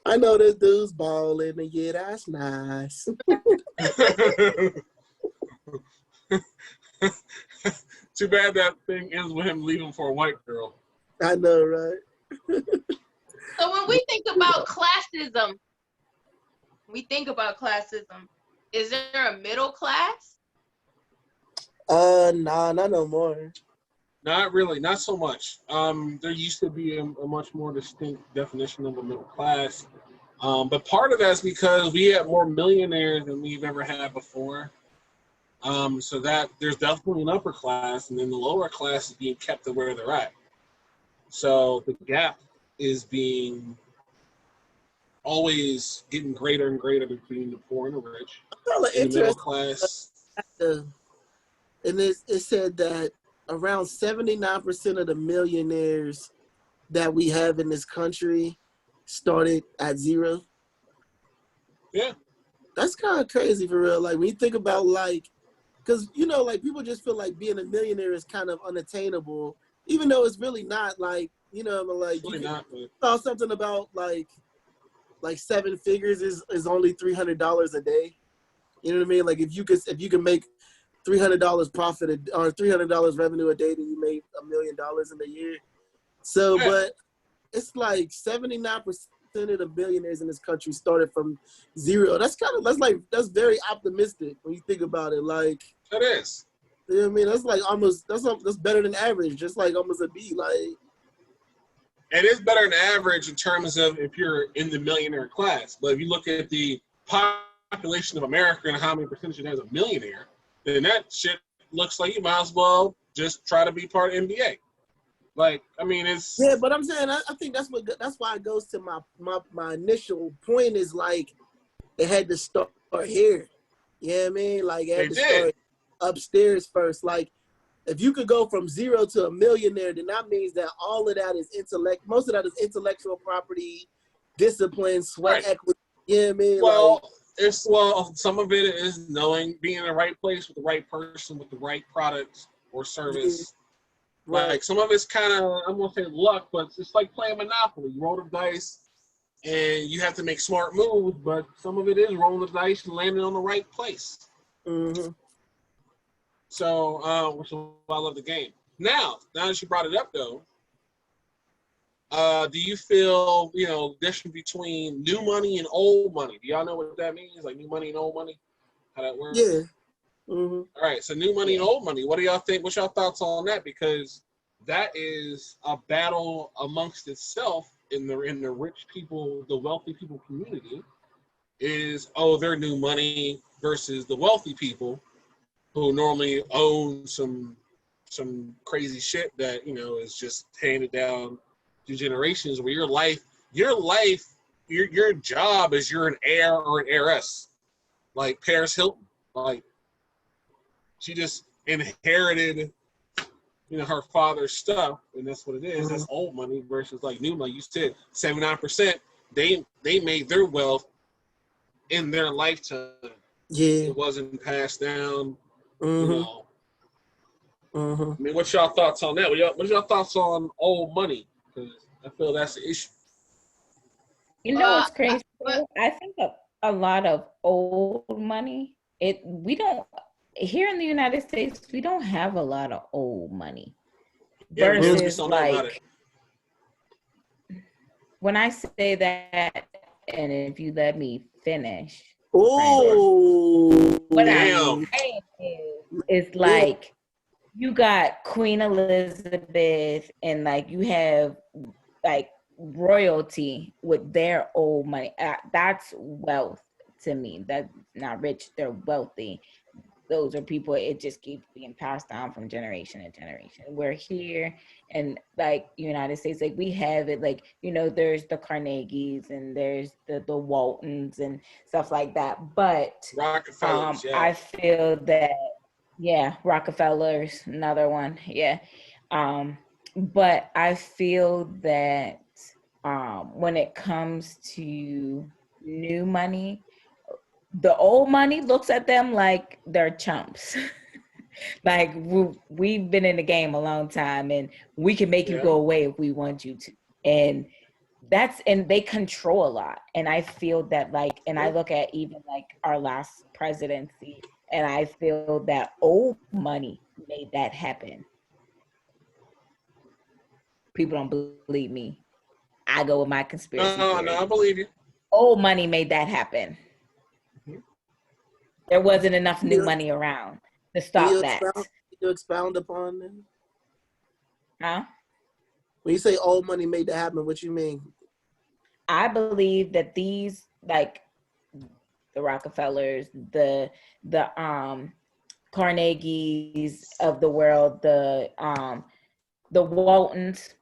I know this dude's balling, and yeah, that's nice. Too bad that thing ends with him leaving for a white girl. I know, right? So when we think about classism, is there a middle class? Nah, not no more. Not really, not so much. There used to be a much more distinct definition of a middle class. But part of that's because we have more millionaires than we've ever had before. So that there's definitely an upper class, and then the lower class is being kept to where they're at. So the gap is being always getting greater and greater between the poor and the rich. And the middle class. And it said that around 79% of the millionaires that we have in this country started at zero. Yeah. That's kind of crazy for real. Like, when you think about, like, because, you know, like, people just feel like being a millionaire is kind of unattainable, even though it's really not. Like, you know, like, really not, saw something about, like 7 figures is only $300 a day. You know what I mean? Like, if you can make $300 profit or $300 revenue a day, then you made $1 million in a year. So, yeah. But it's like 79% of the billionaires in this country started from zero. That's very optimistic when you think about it. Like, it is. You know what I mean? That's like that's better than average, just like almost a B. Like, it is better than average in terms of if you're in the millionaire class. But if you look at the population of America and how many percentage has a millionaire, then that shit looks like you might as well just try to be part of NBA. Like, I mean, it's... Yeah, but I'm saying, I think that's why it goes to my initial point is, like, it had to start here. You know what I mean? Like, it had to start upstairs first. Like, if you could go from zero to a millionaire, then that means that all of that is most of that is intellectual property, discipline, sweat equity. You know what I mean? Well, some of it is being in the right place with the right person with the right product or service. Yeah. Right. Like, some of it's kind of, I'm going to say luck, but it's like playing Monopoly. You roll the dice, and you have to make smart moves, but some of it is rolling the dice and landing on the right place. Mm-hmm. So, which is why I love the game. Now that you brought it up, though, do you feel, the difference between new money and old money? Do y'all know what that means? Like, new money and old money? How that works? Yeah. Mm-hmm. All right, so new money and old money. What do y'all think? What's your thoughts on that? Because that is a battle amongst itself in the rich people, the wealthy people community. Is their new money versus the wealthy people who normally own some crazy shit that is just handed down through generations. Where your job is you're an heir or an heiress, like Paris Hilton, like. She just inherited, her father's stuff, and that's what it is. Mm-hmm. That's old money versus like new money. You said 79%. They made their wealth in their lifetime. Yeah, it wasn't passed down. Mm-hmm. I mean, what's y'all thoughts on that? What's your thoughts on old money? Because I feel that's the issue. It's crazy. I think a lot of old money. We don't. Here in the United States, we don't have a lot of old money. Versus, like, when I say that, and if you let me finish, what I'm saying is like, you got Queen Elizabeth, and like you have like royalty with their old money. That's wealth to me. That's not rich; they're wealthy. Those are people, it just keeps being passed down from generation to generation. We're here and like United States, like we have it, like, there's the Carnegies and there's the Waltons and stuff like that. But Rockefellers, I feel that, Rockefellers, another one. Yeah. But I feel that when it comes to new money, the old money looks at them like they're chumps. Like, we've been in the game a long time, and we can make you go away if we want you to. And and they control a lot. And I feel that like, and I look at even like our last presidency, and I feel that old money made that happen. People don't believe me. I go with my conspiracy theory. No, I believe you. Old money made that happen. There wasn't enough new money around to stop that. Can you expound upon that? Huh? When you say old money made that happen, what you mean? I believe that these, like the Rockefellers, the Carnegies of the world, the Waltons,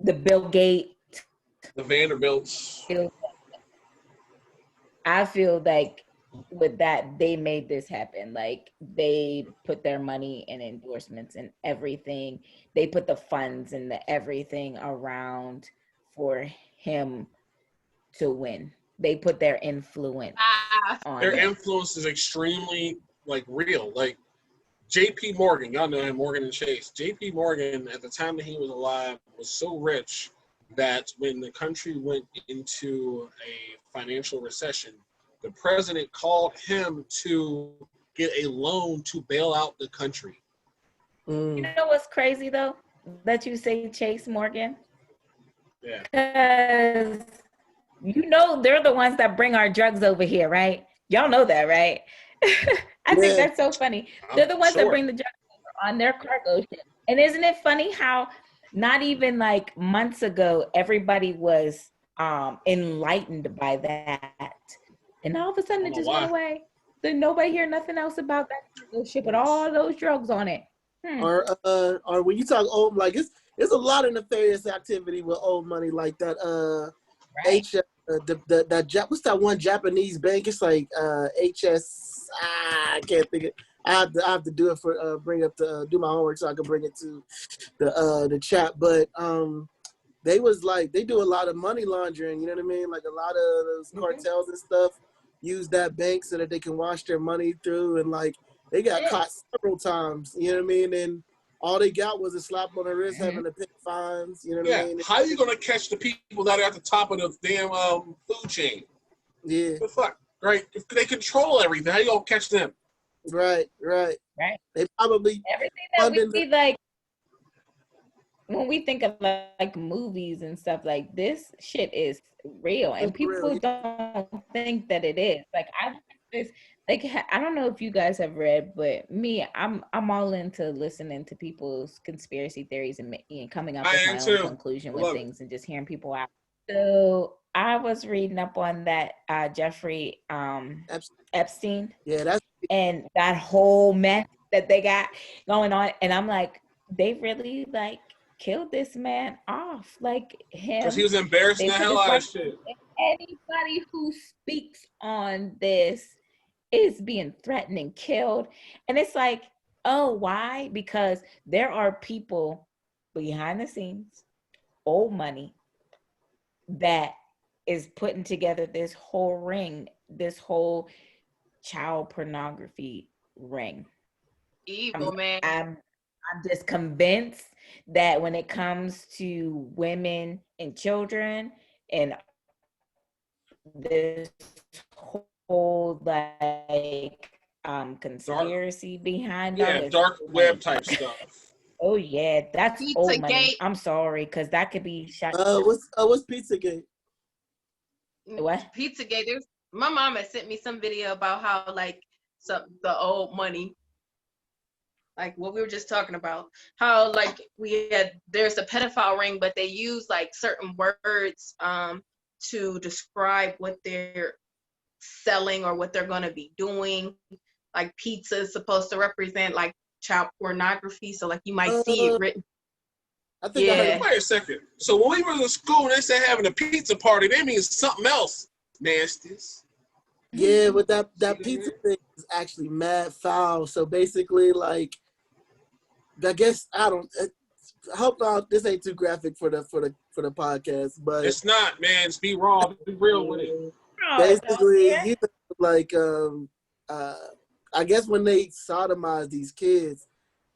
the Bill Gates, the Vanderbilts. I feel like with that, they made this happen. Like they put their money and endorsements and everything. They put the funds and the everything around for him to win. They put their influence on their him. influence is extremely like real. Like J.P. Morgan, y'all know him, Morgan and Chase. J.P. Morgan, at the time that he was alive, was so rich that when the country went into a financial recession, the president called him to get a loan to bail out the country. You know what's crazy though? That you say Chase Morgan? Yeah. Because you know they're the ones that bring our drugs over here, right? Y'all know that, right? I think that's so funny. They're the ones that bring the drugs over on their cargo ship. And isn't it funny how not even like months ago, everybody was enlightened by that. And all of a sudden it just went away. Then nobody hear nothing else about that cargo ship with all those drugs on it. Or when you talk old, like it's a lot of nefarious activity with old money, like that. Right. What's that one Japanese bank? It's like HS. I can't think it. I have to do it for bring up the do my homework so I can bring it to the chat. But they do a lot of money laundering. You know what I mean? Like a lot of those cartels and stuff use that bank so that they can wash their money through, and like they got caught several times. You know what I mean? And all they got was a slap on the wrist, having to pay fines. You know what I mean? How are you gonna catch the people that are at the top of the damn food chain? Yeah. The fuck, right? If they control everything, how you gonna catch them? Right. They probably everything that we like. When we think of like movies and stuff, like this shit is real, and people don't think that it is. Like I don't know if you guys have read, but me, I'm all into listening to people's conspiracy theories and coming up with my own conclusion with things and just hearing people out. So I was reading up on that Jeffrey Epstein, and that whole mess that they got going on, and I'm like, they really like killed this man off, like him, because he was embarrassing the hell out of shit. Anybody who speaks on this is being threatened and killed. And it's like, oh, why? Because there are people behind the scenes, old money, that is putting together this whole ring, this whole child pornography ring. Evil, man. I'm just convinced that when it comes to women and children and this whole like conspiracy behind it, dark web type stuff. Oh yeah, that's Pizzagate. old money. I'm sorry, because that could be shut. What's Pizzagate? What? Pizzagate. My mom had sent me some video about how like the old money, like what we were just talking about, how like there's a pedophile ring, but they use like certain words to describe what they're selling or what they're going to be doing. Like pizza is supposed to represent like child pornography, so like you might see it written. I think I heard. Wait a second. So when we were in school and they said having a pizza party, that means something else. Nasties. Yeah, but that pizza thing is actually mad foul. So basically, like, I guess I hope this ain't too graphic for the podcast, but it's not, man. Just be raw, be real with it. Basically, you know, like I guess when they sodomize these kids,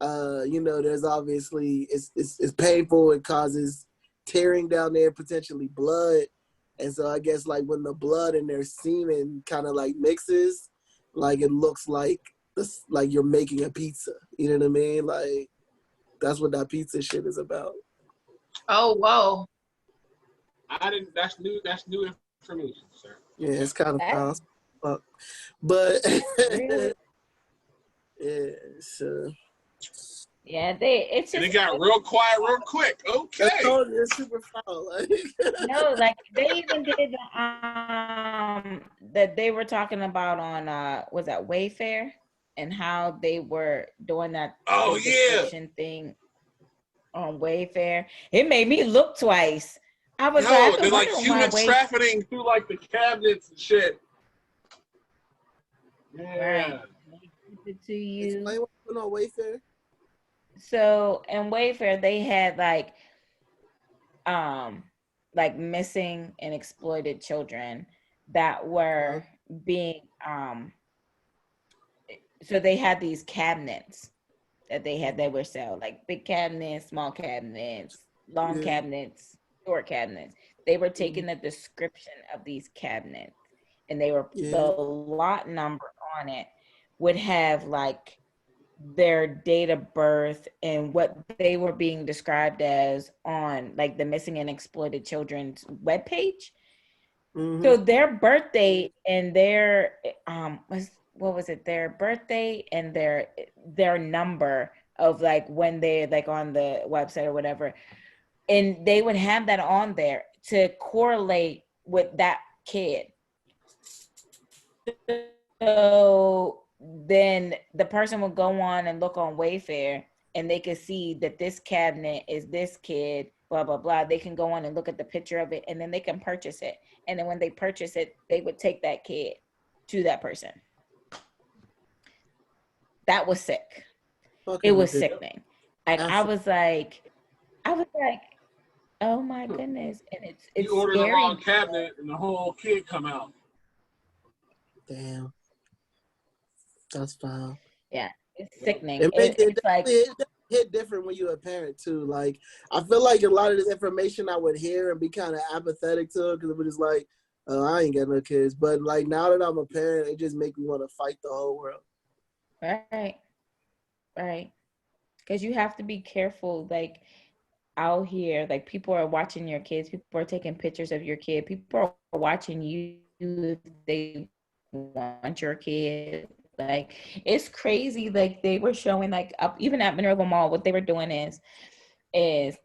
you know, there's obviously it's painful. It causes tearing down there, potentially blood. And so I guess like when the blood and their semen kind of like mixes, like it looks like this, like you're making a pizza. You know what I mean? Like that's what that pizza shit is about. Oh, whoa. I didn't. That's new. That's new information, sir. Yeah, it's kind of That's foul, but really, yeah, so yeah, it's And it just got real quiet real quick. Okay. I told you it's super foul. Like, no, like they even did that they were talking about on was that Wayfair and how they were doing that Oh, the yeah. description thing on Wayfair. It made me look twice. I was Yo, like, they're like wondering human why trafficking through like the cabinets and shit. Yeah. Right. They give it to you. explain what's going on Wayfair. So in Wayfair, they had like missing and exploited children that were being so they had these cabinets that they were sell, like big cabinets, small cabinets, long Yeah. cabinets, short cabinets. They were taking the description of these cabinets and they were Yeah. the lot number on it would have like their date of birth and what they were being described as on like the missing and exploited children's webpage. Mhm. So their birthday and their what was it? Their birthday and their number of like when they like on the website or whatever, and they would have that on there to correlate with that kid. So then the person would go on and look on Wayfair and they could see that this cabinet is this kid, blah, blah, blah. They can go on and look at the picture of it and then they can purchase it. And then when they purchase it, they would take that kid to that person. That was sick. Fucking It was ridiculous. sickening. Like I was like, oh my goodness. And it's You order the scary. wrong cabinet and the whole kid come out. Damn. That's foul. Yeah, it's sickening. It It's like hit different when you're a parent too. Like I feel like a lot of this information I would hear and be kind of apathetic to it because it was just like, oh, I ain't got no kids. But like now that I'm a parent, it just make me want to fight the whole world. right. Because you have to be careful, like out here, like people are watching your kids, people are taking pictures of your kid, people are watching you if they want your kid. Like it's crazy. Like they were showing like up even at Minerva Mall, what they were doing is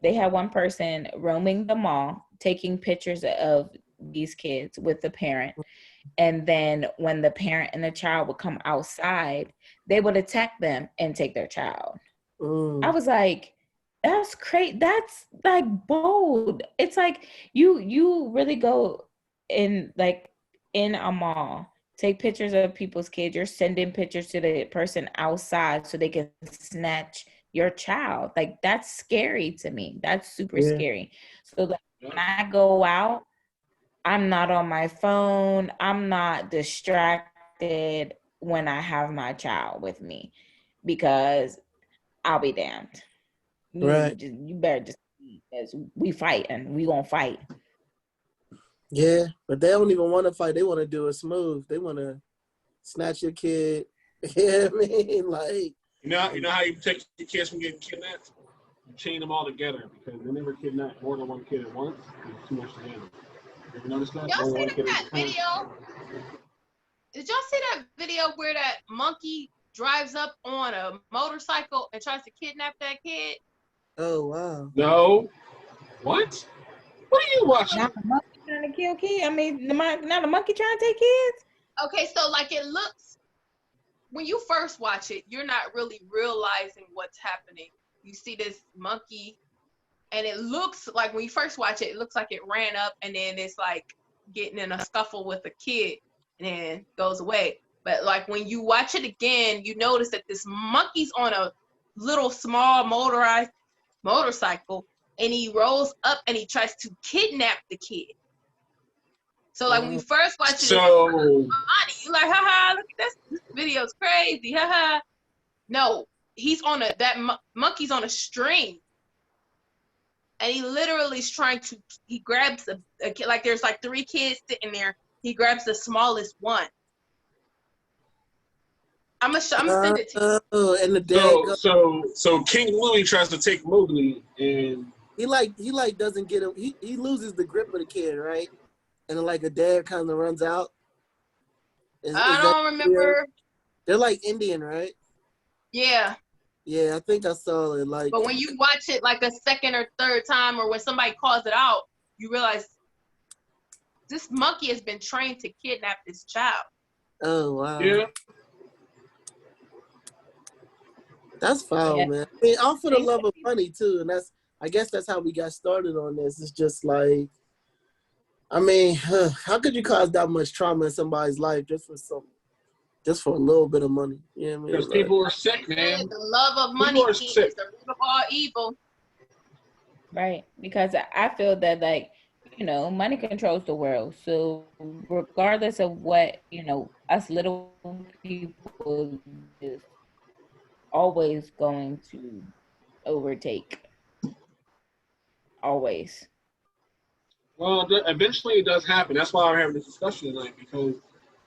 they had one person roaming the mall, taking pictures of these kids with the parent. And then when the parent and the child would come outside, they would attack them and take their child. I was like, that's crazy. That's like bold. It's like you really go in like in a mall, take pictures of people's kids. You're sending pictures to the person outside so they can snatch your child. Like that's scary to me. That's super scary. So like, when I go out, I'm not on my phone. I'm not distracted when I have my child with me because I'll be damned. You better just because we fight and we gonna fight. Yeah, but they don't even want to fight. They want to do it smooth. They want to snatch your kid. Yeah, I mean, like You know how you protect your kids from getting kidnapped? You chain them all together because they never kidnap more than one kid at once. It's too much to handle. You ever notice that? Y'all Only see one kid at that a time. video? Did y'all see that video where that monkey drives up on a motorcycle and tries to kidnap that kid? oh wow. No. What? What are you watching? Not the monkey trying to kill kids. I mean, not the monkey trying to take kids. Okay, so like it looks, when you first watch it, you're not really realizing what's happening. You see this monkey, and it looks like when you first watch it, it looks like it ran up and then it's like getting in a scuffle with a kid and then goes away. But like when you watch it again, you notice that this monkey's on a little small motorized motorcycle and he rolls up and he tries to kidnap the kid. So like when you first watch it, So you're like, haha, look at this. This video's crazy, haha. No, he's on that monkey's on a string. and he literally is trying to. He grabs a kid, like there's like 3 kids sitting there. He grabs the smallest one. I'm gonna send it to you. Oh, and the dad. So King Louis tries to take Mowgli, and He doesn't get him. He loses the grip of the kid, right? And then, like a dad kind of runs out. I don't remember. They're like Indian, right? Yeah. Yeah, I think I saw it. Like, But when you watch it like a second or third time, or when somebody calls it out, you realize this monkey has been trained to kidnap this child. oh wow, yeah, that's foul, Yeah. man. I mean, all for the love of money too, and I guess that's how we got started on this. It's just like, I mean, how could you cause that much trauma in somebody's life just for a little bit of money? You know what I mean? because people are sick, man. The love of money People are is sick. the root of all evil. Right, because I feel that, like, money controls the world. So regardless of what, us little people is always going to overtake. Always. Well, eventually it does happen. That's why we're having this discussion tonight, because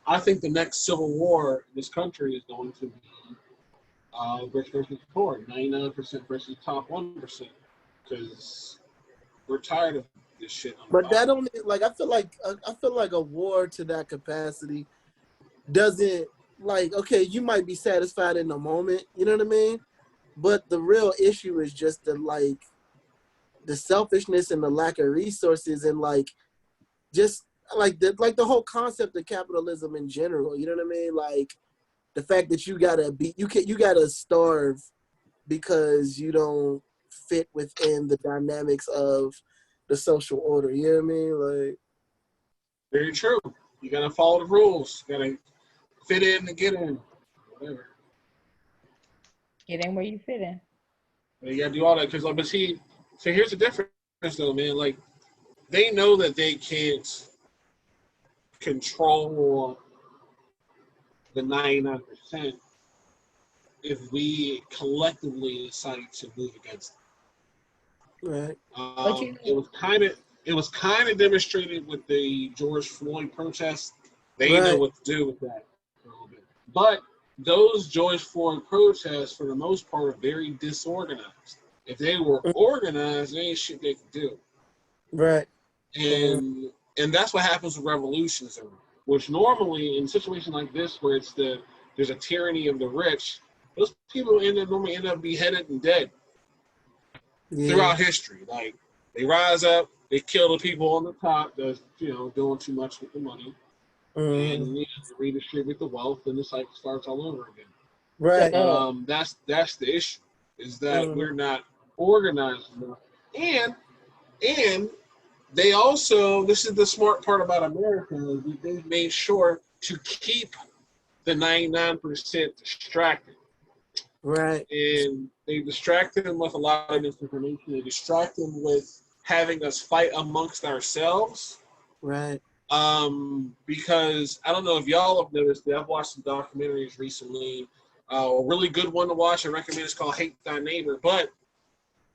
I think the next civil war in this country is going to be rich versus poor, 99% versus top 1%, because we're tired of this shit. But that only, like, I feel like a war to that capacity doesn't, like, okay, you might be satisfied in the moment, you know what I mean? But the real issue is just the selfishness and the lack of resources, and like just like the whole concept of capitalism in general, you know what I mean? Like the fact that you gotta starve because you don't fit within the dynamics of the social order, you know what I mean? Like, very true. You gotta follow the rules. You gotta fit in to get in. Whatever. Get in where you fit in. You gotta do all that, because but see, so here's the difference though, man. Like, they know that they can't control the 99% if we collectively decide to move against right. it. It was kind of demonstrated with the George Floyd protests. They know what to do with that for a little bit. But those George Floyd protests, for the most part, are very disorganized. If they were organized, there ain't shit they could do. Right. And that's what happens with revolutions, which normally in situations like this, where there's a tyranny of the rich, those people normally end up beheaded and dead throughout history. Like, they rise up, they kill the people on the top that's doing too much with the money, and redistribute the wealth, and the cycle starts all over again. Right. That's the issue, is that we're not organized enough, and they also, this is the smart part about America, they've made sure to keep the 99% distracted. Right. And they distract them with a lot of misinformation. They distract them with having us fight amongst ourselves. Right. Because I don't know if y'all have noticed, I've watched some documentaries recently. A really good one to watch, I recommend, it's called Hate Thy Neighbor. But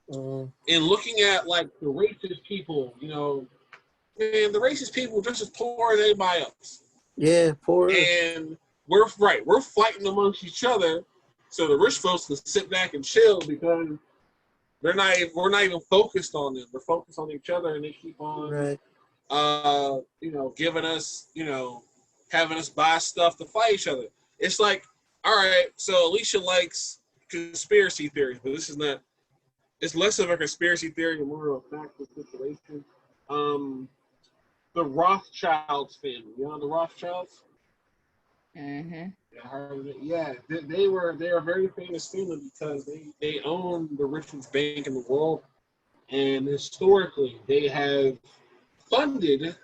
in looking at like the racist people, man, the racist people are just as poor as anybody else. Yeah, poor. And we're fighting amongst each other, so the rich folks can sit back and chill, because we're not even focused on them. We're focused on each other, and they keep on giving us, having us buy stuff to fight each other. It's like, all right, so Alicia likes conspiracy theories, but this is not. It's less of a conspiracy theory and more of a factual situation. The Rothschilds family, the Rothschilds? Mm-hmm. Yeah, they are a very famous family because they own the richest bank in the world, and historically they have funded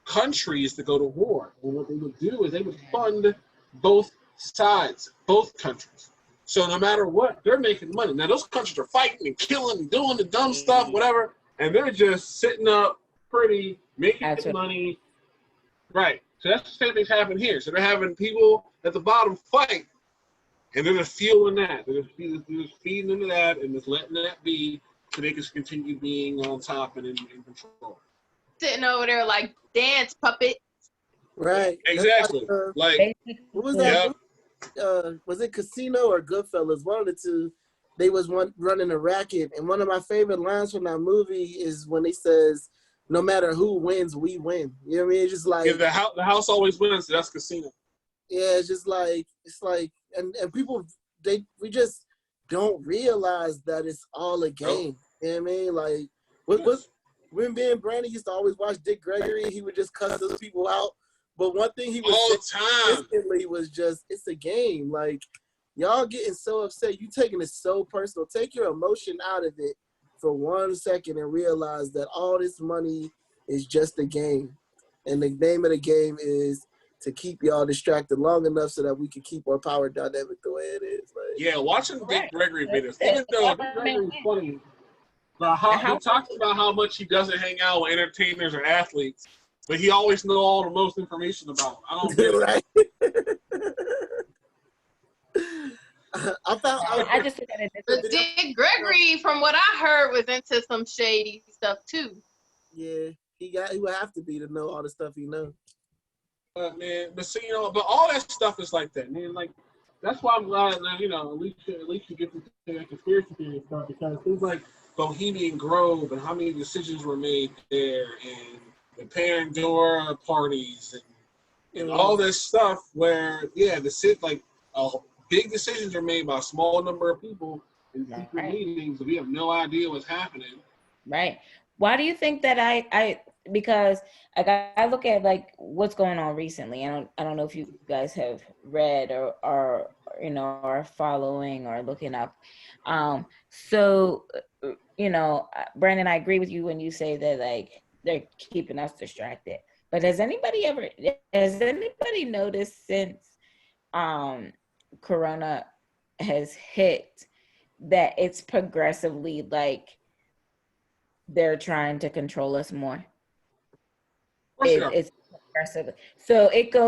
countries to go to war. And what they would do is they would fund both sides, both countries. So no matter what, they're making money. Now those countries are fighting and killing and doing the dumb stuff, whatever, and they're just sitting up pretty, making money. Right. So that's the same thing's happening here. So they're having people at the bottom fight, and they're just fueling that. They're just feeding into that and just letting that be, so they can continue being on top and in control. Sitting over there like dance puppet. Right. Exactly. Like, Basically, What was that? yeah. Was it Casino or Goodfellas? One of the two. They was running a racket, and one of my favorite lines from that movie is when he says, "No matter who wins, we win." You know what I mean? It's just like, Yeah, the house always wins. That's Casino. yeah, it's like, and people we just don't realize that it's all a game. You know what I mean? Like, when me and Brandon used to always watch Dick Gregory, he would just cuss those people out. But one thing he was All saying the time. instantly was just, it's a game. Like, y'all getting so upset, you taking it so personal. Take your emotion out of it for 1 second and realize that all this money is just a game. And the name of the game is to keep y'all distracted long enough so that we can keep our power dynamic the way it is. Like, Yeah, watching Dick Right. Gregory videos, even though Dick Gregory's funny, but he talks about how much he doesn't hang out with entertainers or athletes, but he always knows all the most information about them. I don't get it. right? I just look at it this But way. Dick Gregory, from what I heard, was into some shady stuff too. Yeah, he would have to be to know all the stuff he knows. But man, but all that stuff is like that, man. Like, that's why I'm glad that, at least you get to that conspiracy theory stuff, because things like Bohemian Grove and how many decisions were made there, and the Pandora parties and all this stuff where, yeah, big decisions are made by a small number of people in secret meetings, and we have no idea what's happening. Right. Why do you think that I because like I look at like what's going on recently. I don't know if you guys have read or are following or looking up. So Brandon, I agree with you when you say that like they're keeping us distracted. But has anybody noticed since Corona has hit that it's progressively like they're trying to control us more? For sure. It's progressive. So it goes